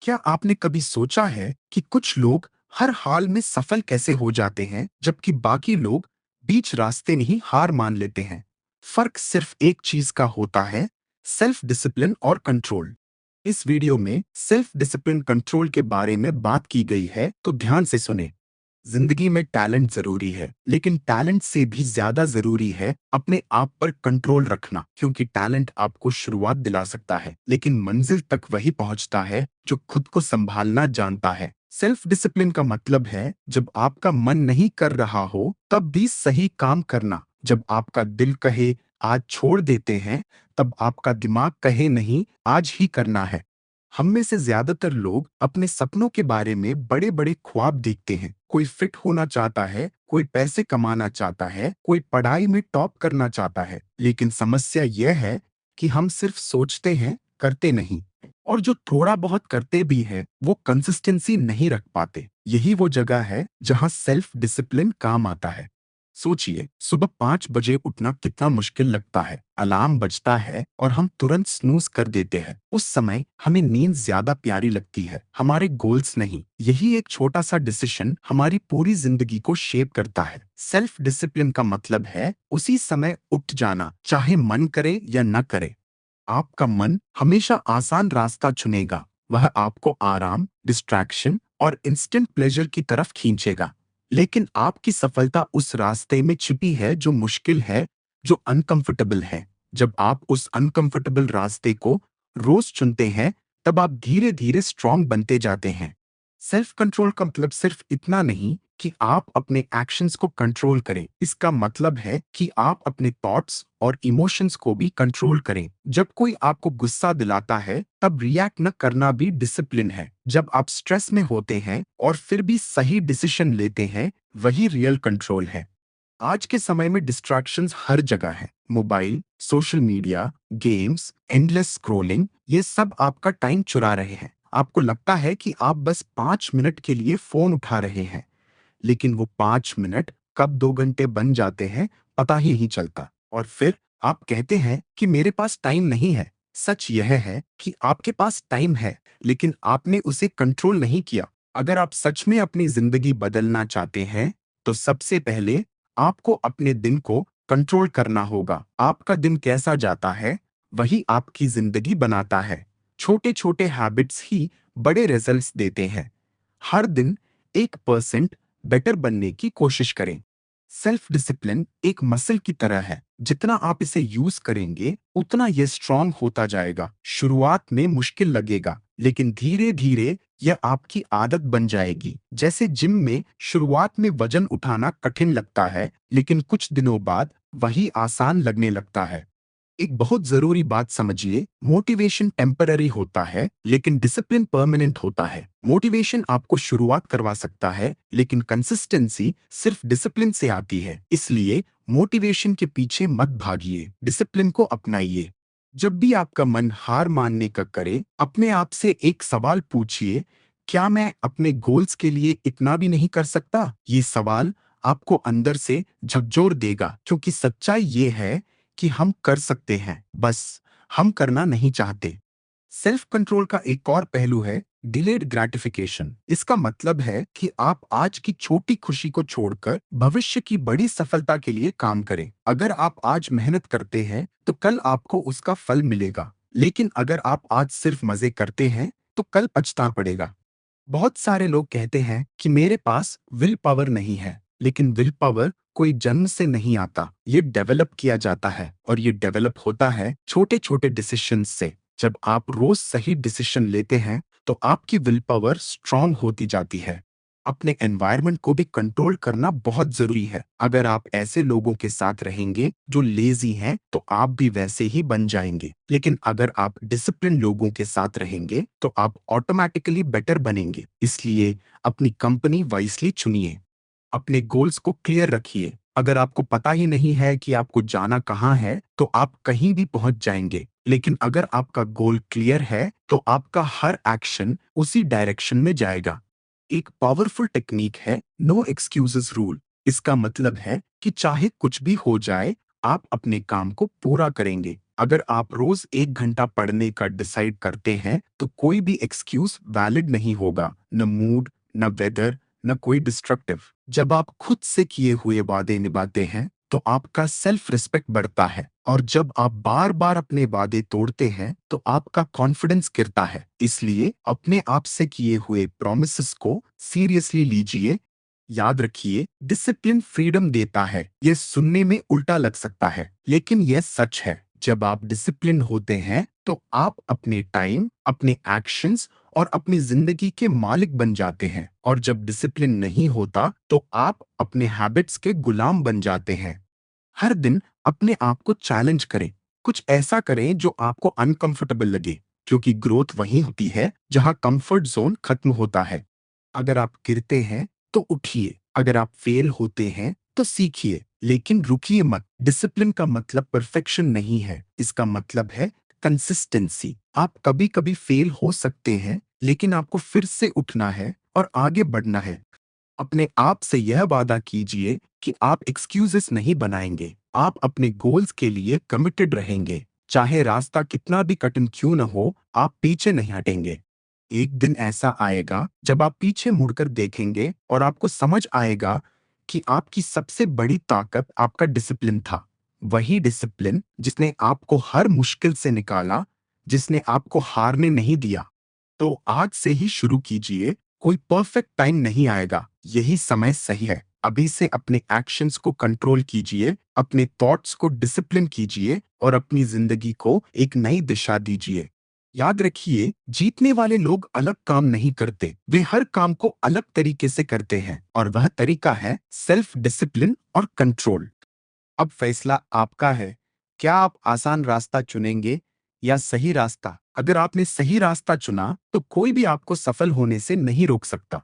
क्या आपने कभी सोचा है कि कुछ लोग हर हाल में सफल कैसे हो जाते हैं, जबकि बाकी लोग बीच रास्ते में ही हार मान लेते हैं? फर्क सिर्फ एक चीज का होता है, सेल्फ डिसिप्लिन और कंट्रोल। इस वीडियो में सेल्फ डिसिप्लिन कंट्रोल के बारे में बात की गई है, तो ध्यान से सुने। जिंदगी में टैलेंट जरूरी है, लेकिन टैलेंट से भी ज्यादा जरूरी है अपने आप पर कंट्रोल रखना, क्योंकि टैलेंट आपको शुरुआत दिला सकता है, लेकिन मंजिल तक वही पहुंचता है जो खुद को संभालना जानता है। सेल्फ डिसिप्लिन का मतलब है जब आपका मन नहीं कर रहा हो तब भी सही काम करना। जब आपका दिल कहे आज छोड़ देते हैं, तब आपका दिमाग कहे नहीं, आज ही करना है। हम में से ज्यादातर लोग अपने सपनों के बारे में बड़े बड़े ख्वाब देखते हैं। कोई फिट होना चाहता है, कोई पैसे कमाना चाहता है, कोई पढ़ाई में टॉप करना चाहता है, लेकिन समस्या यह है कि हम सिर्फ सोचते हैं, करते नहीं। और जो थोड़ा बहुत करते भी हैं, वो कंसिस्टेंसी नहीं रख पाते। यही वो जगह है जहां सेल्फ डिसिप्लिन काम आता है। सोचिए, सुबह 5 बजे उठना कितना मुश्किल लगता है। अलार्म बजता है और हम तुरंत स्नूज कर देते हैं। उस समय हमें नींद ज्यादा प्यारी लगती है, हमारे गोल्स नहीं। यही एक छोटा सा डिसीजन हमारी पूरी जिंदगी को शेप करता है। सेल्फ डिसिप्लिन का मतलब है उसी समय उठ जाना, चाहे मन करे या न करे। आपका मन हमेशा आसान रास्ता चुनेगा। वह आपको आराम, डिस्ट्रैक्शन और इंस्टेंट प्लेजर की तरफ खींचेगा। लेकिन आपकी सफलता उस रास्ते में छिपी है जो मुश्किल है, जो अनकंफर्टेबल है। जब आप उस अनकंफर्टेबल रास्ते को रोज चुनते हैं, तब आप धीरे धीरे स्ट्रांग बनते जाते हैं। सेल्फ कंट्रोल का मतलब सिर्फ इतना नहीं कि आप अपने एक्शंस को कंट्रोल करें। इसका मतलब है कि आप अपने थॉट्स और इमोशंस को भी कंट्रोल करें। जब कोई आपको गुस्सा दिलाता है, तब रिएक्ट न करना भी डिसिप्लिन है। जब आप स्ट्रेस में होते हैं और फिर भी सही डिसीजन लेते हैं, वही रियल कंट्रोल है। आज के समय में डिस्ट्रैक्शंस हर जगह है। Mobile, social media, games, endless scrolling, ये सब आपका टाइम चुरा रहे हैं। आपको लगता है कि आप बस 5 मिनट के लिए फोन उठा रहे हैं, लेकिन वो 5 मिनट कब 2 घंटे बन जाते हैं, पता ही नहीं चलता। और फिर आप कहते हैं कि मेरे पास टाइम नहीं है। सच यह है कि आपके पास टाइम है, लेकिन आपने उसे कंट्रोल नहीं किया। अगर आप सच में अपनी जिंदगी बदलना चाहते हैं, तो सबसे पहले आपको अपने दिन को कंट्रोल करना होगा। आपका दिन कैसा जाता है, वही आपकी जिंदगी बनाता है। छोटे छोटे हैबिट्स ही बड़े रिजल्ट्स देते हैं। हर दिन 1% बेटर बनने की कोशिश करें। सेल्फ डिसिप्लिन एक मसल की तरह है। जितना आप इसे यूज करेंगे, उतना यह स्ट्रांग होता जाएगा। शुरुआत में मुश्किल लगेगा, लेकिन धीरे धीरे यह आपकी आदत बन जाएगी। जैसे जिम में शुरुआत में वजन उठाना कठिन लगता है, लेकिन कुछ दिनों बाद वही आसान लगने लगता है। एक बहुत जरूरी बात समझिए, मोटिवेशन टेम्पररी होता है, लेकिन डिसिप्लिन परमानेंट होता है। मोटिवेशन आपको शुरुआत करवा सकता है, लेकिन कंसिस्टेंसी सिर्फ डिसिप्लिन से आती है। इसलिए मोटिवेशन के पीछे मत भागिए, डिसिप्लिन को अपनाइए। जब भी आपका मन हार मानने का करे, अपने आप से एक सवाल पूछिए, क्या मैं अपने गोल्स के लिए इतना भी नहीं कर सकता? ये सवाल आपको अंदर से झकझोर देगा, क्योंकि सच्चाई ये है कि हम कर सकते हैं, बस हम करना नहीं चाहते। सेल्फ कंट्रोल का एक और पहलू है डिलेड ग्रेटिफिकेशन। इसका मतलब है कि आप आज की छोटी खुशी को छोड़कर भविष्य की बड़ी सफलता के लिए काम करें। अगर आप आज मेहनत करते हैं, तो कल आपको उसका फल मिलेगा। लेकिन अगर आप आज सिर्फ मजे करते हैं, तो कल पछताना पड़ेगा। बहुत सारे लोग कहते हैं कि मेरे पास विल पावर नहीं है, लेकिन विल पावर कोई जन्म से नहीं आता। ये डेवलप किया जाता है, और ये डेवलप होता है छोटे छोटे डिसीजन से। जब आप रोज सही डिसीजन लेते हैं, तो आपकी विल पावर स्ट्रांग होती जाती है। अपने एनवायरनमेंट को भी कंट्रोल करना बहुत जरूरी है। अगर आप ऐसे लोगों के साथ रहेंगे जो लेजी हैं, तो आप भी वैसे ही बन जाएंगे। लेकिन अगर आप डिसिप्लिन लोगों के साथ रहेंगे, तो आप ऑटोमेटिकली बेटर बनेंगे। इसलिए अपनी कंपनी वाइसली चुनिए। अपने गोल्स को क्लियर रखिए। अगर आपको पता ही नहीं है कि आपको जाना कहाँ है, तो आप कहीं भी पहुंच जाएंगे। लेकिन अगर आपका गोल क्लियर है, तो आपका हर एक्शन उसी डायरेक्शन में जाएगा। एक पावरफुल टेक्निक है नो एक्सक्यूजेस रूल। इसका मतलब है कि चाहे कुछ भी हो जाए, आप अपने काम को पूरा करेंगे। अगर आप रोज 1 घंटा पढ़ने का डिसाइड करते हैं तो कोई भी एक्सक्यूज वैलिड नहीं होगा। न मूड, न वेदर, न कोई डिस्ट्रक्टिव। जब आप खुद से किए हुए वादे निभाते हैं तो आपका सेल्फ रिस्पेक्ट बढ़ता है, और जब आप बार बार अपने वादे तोड़ते हैं तो आपका कॉन्फिडेंस गिरता है। इसलिए अपने आप से किए हुए प्रॉमिसेस को सीरियसली लीजिए। याद रखिए, डिसिप्लिन फ्रीडम देता है। ये सुनने में उल्टा लग सकता है, लेकिन यह सच है। जब आप डिसिप्लिन होते हैं तो आप अपने टाइम, अपने एक्शंस और अपनी जिंदगी के मालिक बन जाते हैं, और जब डिसिप्लिन नहीं होता तो आप अपने हैबिट्स के गुलाम बन जाते हैं। हर दिन अपने आप को चैलेंज करें। कुछ ऐसा करें जो आपको अनकंफर्टेबल लगे, क्योंकि ग्रोथ वहीं होती है जहां कंफर्ट जोन खत्म होता है। अगर आप गिरते हैं तो उठिए, अगर आप फेल होते हैं तो सीखिए, लेकिन रुकिए मत। डिसिप्लिन का मतलब परफेक्शन नहीं है, इसका मतलब है कंसिस्टेंसी। आप कभी कभी फेल हो सकते हैं, लेकिन आपको फिर से उठना है और आगे बढ़ना है। अपने आप से यह वादा कीजिए कि आप एक्सक्यूजेस नहीं बनाएंगे। आप अपने गोल्स के लिए कमिटेड रहेंगे। चाहे रास्ता कितना भी कठिन क्यों न हो, आप पीछे नहीं हटेंगे। एक दिन ऐसा आएगा जब आप पीछे मुड़कर देखेंगे और आपको समझ आएगा कि आपकी सबसे बड़ी ताकत आपका डिसिप्लिन था। वही डिसिप्लिन जिसने आपको हर मुश्किल से निकाला, जिसने आपको हारने नहीं दिया। तो आज से ही शुरू कीजिए। कोई परफेक्ट टाइम नहीं आएगा, यही समय सही है। अभी से अपने एक्शंस को कंट्रोल कीजिए, अपने थॉट्स को डिसिप्लिन कीजिए और अपनी जिंदगी को एक नई दिशा दीजिए। याद रखिए, जीतने वाले लोग अलग काम नहीं करते, वे हर काम को अलग तरीके से करते हैं, और वह तरीका है सेल्फ डिसिप्लिन और कंट्रोल। अब फैसला आपका है। क्या आप आसान रास्ता चुनेंगे या सही रास्ता? अगर आपने सही रास्ता चुना तो कोई भी आपको सफल होने से नहीं रोक सकता।